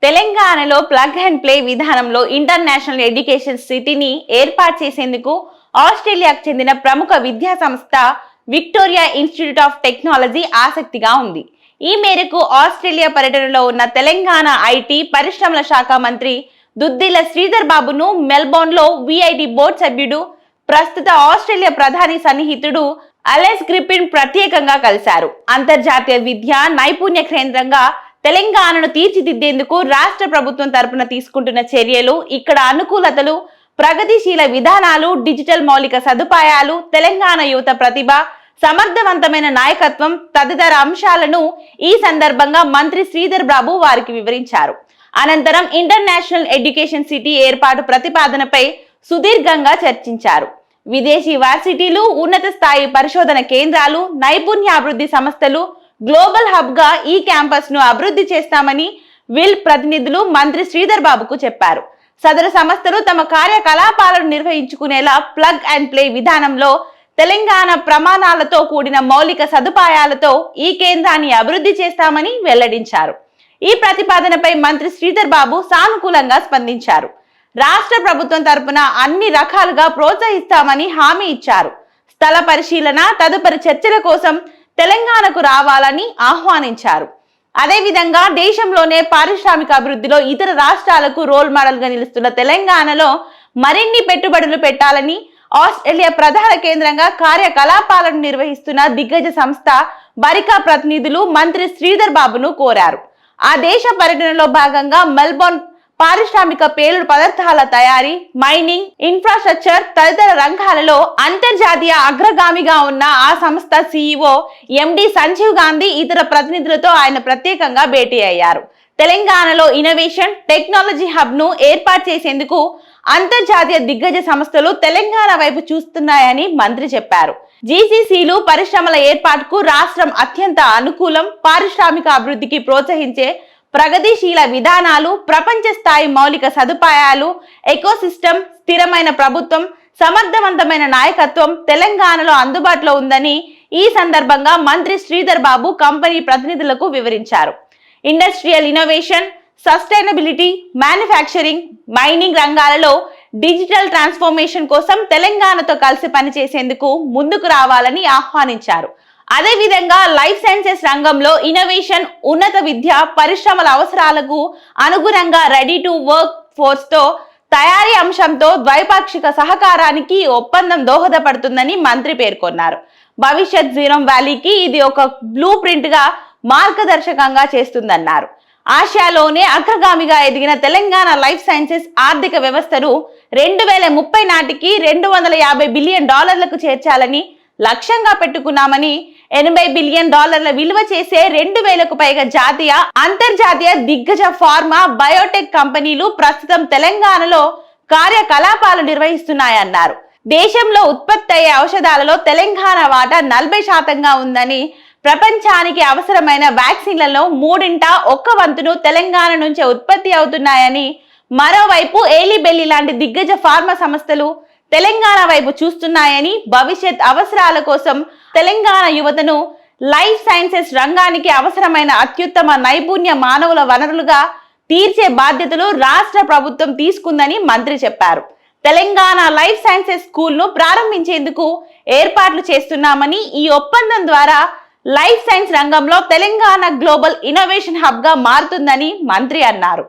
తెలంగాణలో plug and play విధానంలో international education సిటీని ఏర్పాటు చేసేందుకు ఆస్ట్రేలియాకు చెందిన ప్రముఖ విద్యా సంస్థ విక్టోరియా ఇన్స్టిట్యూట్ ఆఫ్ టెక్నాలజీ ఆసక్తిగా ఉంది. ఈ మేరకు ఆస్ట్రేలియా పర్యటనలో ఉన్న తెలంగాణ ఐటీ పరిశ్రమల శాఖ మంత్రి దుద్దిల శ్రీధర్ బాబును మెల్బోర్న్ లో విఐటి బోర్డు సభ్యుడు, ప్రస్తుత ఆస్ట్రేలియా ప్రధాని సన్నిహితుడు అలెస్ గ్రిఫిన్ ప్రత్యేకంగా కలిశారు. అంతర్జాతీయ విద్య నైపుణ్య కేంద్రంగా తెలంగాణను తీర్చిదిద్దేందుకు రాష్ట్ర ప్రభుత్వం తరపున తీసుకుంటున్న చర్యలు, ఇక్కడ అనుకూలతలు, ప్రగతిశీల విధానాలు, డిజిటల్ మౌలిక సదుపాయాలు, తెలంగాణ యువత ప్రతిభ, సమర్థవంతమైన నాయకత్వం తదితర అంశాలను ఈ సందర్భంగా మంత్రి శ్రీధర్ బాబు వారికి వివరించారు. అనంతరం ఇంటర్నేషనల్ ఎడ్యుకేషన్ సిటీ ఏర్పాటు ప్రతిపాదనపై సుదీర్ఘంగా చర్చించారు. విదేశీ వర్సిటీలు, ఉన్నత స్థాయి పరిశోధన కేంద్రాలు, నైపుణ్యాభివృద్ధి సంస్థలు, గ్లోబల్ హబ్ గా ఈ క్యాంపస్ ను అభివృద్ధి చేస్తామని విల్ ప్రతినిధులు మంత్రి శ్రీధర్ బాబుకు చెప్పారు. సదరు సంస్థలు తమ కార్యకలాపాలను నిర్వహించుకునేలా ప్లగ్ అండ్ ప్లే విధానంలో తెలంగాణ ప్రమాణాలతో కూడిన మౌలిక సదుపాయాలతో ఈ కేంద్రాన్ని అభివృద్ధి చేస్తామని వెల్లడించారు. ఈ ప్రతిపాదనపై మంత్రి శ్రీధర్ బాబు సానుకూలంగా స్పందించారు. రాష్ట్ర ప్రభుత్వం తరపున అన్ని రకాలుగా ప్రోత్సహిస్తామని హామీ ఇచ్చారు. స్థల పరిశీలన తదుపరి చర్చల కోసం తెలంగాణకు రావాలని ఆహ్వానించారు. అదేవిధంగా దేశంలోనే పారిశ్రామిక అభివృద్ధిలో ఇతర రాష్ట్రాలకు రోల్ మోడల్ గా నిలుస్తున్న తెలంగాణలో మరిన్ని పెట్టుబడులు పెట్టాలని ఆస్ట్రేలియా ప్రధాన కేంద్రంగా కార్యకలాపాలను నిర్వహిస్తున్న దిగ్గజ సంస్థ బరికా ప్రతినిధులు మంత్రి శ్రీధర్ బాబును కోరారు. ఆ దేశ పర్యటనలో భాగంగా మెల్బోర్న్ పారిశ్రామిక పేలుడు పదార్థాల తయారీ, మైనింగ్, ఇన్ఫ్రాస్ట్రక్చర్ తదితర రంగాలలో అంతర్జాతీయ అగ్రగామిగా ఉన్న ఆ సంస్థ సీఈఓ ఎండి సంజీవ్ గాంధీ ఇతర ప్రతినిధులతో ఆయన ప్రత్యేకంగా భేటీ అయ్యారు. తెలంగాణలో ఇన్నోవేషన్ టెక్నాలజీ హబ్ ను ఏర్పాటు చేసేందుకు అంతర్జాతీయ దిగ్గజ సంస్థలు తెలంగాణ వైపు చూస్తున్నాయని మంత్రి చెప్పారు. జీసీసీలు పరిశ్రమల ఏర్పాటుకు రాష్ట్రం అత్యంత అనుకూలం, పారిశ్రామిక అభివృద్ధికి ప్రోత్సహించే ప్రగతిశీల విధానాలు, ప్రపంచ స్థాయి మౌలిక సదుపాయాలు, ఎకోసిస్టమ్, స్థిరమైన ప్రభుత్వం, సమర్థవంతమైన నాయకత్వం తెలంగాణలో అందుబాటులో ఉందని ఈ సందర్భంగా మంత్రి శ్రీధర్ బాబు కంపెనీ ప్రతినిధులకు వివరించారు. Industrial innovation, sustainability, manufacturing, mining రంగాలలో డిజిటల్ ట్రాన్స్ఫర్మేషన్ కోసం తెలంగాణతో కలిసి పనిచేసేందుకు ముందుకు రావాలని ఆహ్వానించారు. అదేవిధంగా లైఫ్ సైన్సెస్ రంగంలో ఇన్నోవేషన్, ఉన్నత విద్య, పరిశ్రమల అవసరాలకు అనుగుణంగా రెడీ టు వర్క్ ఫోర్స్ తో తయారీ అంశంతో ద్వైపాక్షిక సహకారానికి ఒప్పందం దోహదపడుతుందని మంత్రి పేర్కొన్నారు. భవిష్యత్ జీరం వ్యాలీకి ఇది ఒక బ్లూ ప్రింట్ గా మార్గదర్శకంగా చేస్తుందన్నారు. ఆసియాలోనే అగ్రగామిగా ఎదిగిన తెలంగాణ లైఫ్ సైన్సెస్ ఆర్థిక వ్యవస్థను 2030 నాటికి $250 బిలియన్ చేర్చాలని లక్ష్యంగా పెట్టుకున్నామని, $80 బిలియన్ విలువ చేసే 2000కు పైగా జాతీయ, అంతర్జాతీయ దిగ్గజ ఫార్మా, బయోటెక్ కంపెనీలు ప్రస్తుతం తెలంగాణలో కార్యకలాపాలు నిర్వహిస్తున్నాయన్నారు. దేశంలో ఉత్పత్తి అయ్యే ఔషధాలలో తెలంగాణ వాటా 40% ఉందని, ప్రపంచానికి అవసరమైన వ్యాక్సిన్లలో 1/3 తెలంగాణ నుంచే ఉత్పత్తి అవుతున్నాయని, మరోవైపు ఏలిబెల్లి లాంటి దిగ్గజ ఫార్మా సంస్థలు తెలంగాణ వైపు చూస్తున్నాయని, భవిష్యత్ అవసరాల కోసం తెలంగాణ యువతను లైఫ్ సైన్సెస్ రంగానికి అవసరమైన అత్యుత్తమ నైపుణ్య మానవుల వనరులుగా తీర్చే బాధ్యతలు రాష్ట్ర ప్రభుత్వం తీసుకుందని మంత్రి చెప్పారు. తెలంగాణ లైఫ్ సైన్సెస్ స్కూల్ ను ప్రారంభించేందుకు ఏర్పాట్లు చేస్తున్నామని, ఈ ఒప్పందం ద్వారా లైఫ్ సైన్స్ రంగంలో తెలంగాణ గ్లోబల్ ఇన్నోవేషన్ హబ్ గా మారుతుందని మంత్రి అన్నారు.